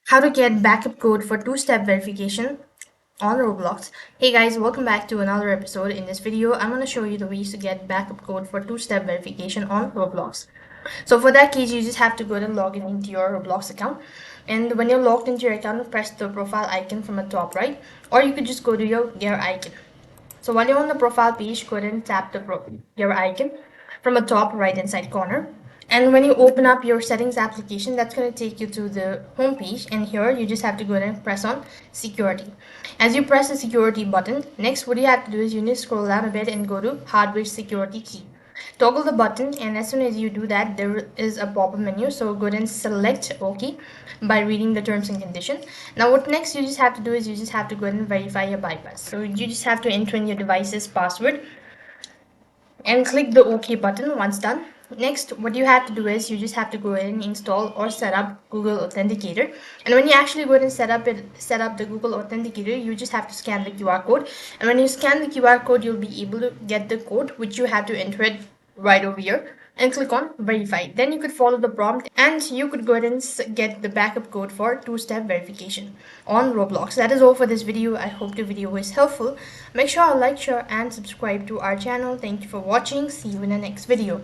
How to get backup code for two-step verification on Roblox. Hey guys, welcome back to another episode. In this video, I'm going to show you the ways to get backup code for two-step verification on Roblox. So for that case, you just have to go and log in into your Roblox account. And when you're logged into your account, press the profile icon from the top right, or you could just go to your gear icon. So while you're on the profile page, go ahead and tap the gear icon from the top right hand side corner. And when you open up your settings application, that's going to take you to the home page. And here you just have to go ahead and press on security. As you press the security button, next what you have to do is you need to scroll down a bit and go to hardware security key. Toggle the button, and as soon as you do that, there is a pop-up menu. So go ahead and select OK by reading the terms and conditions. Now what next you just have to do is you just have to go ahead and verify your bypass. So you just have to enter in your device's password and click the OK button once done. Next, what you have to do is you just have to go ahead and install or set up Google Authenticator. And when you actually go ahead and set up the Google Authenticator, you just have to scan the QR code. And when you scan the QR code, you'll be able to get the code, which you have to enter it right over here and click on verify. Then you could follow the prompt and you could go ahead and get the backup code for two-step verification on Roblox. That is all for this video. I hope the video was helpful. Make sure to like, share and subscribe to our channel. Thank you for watching. See you in the next video.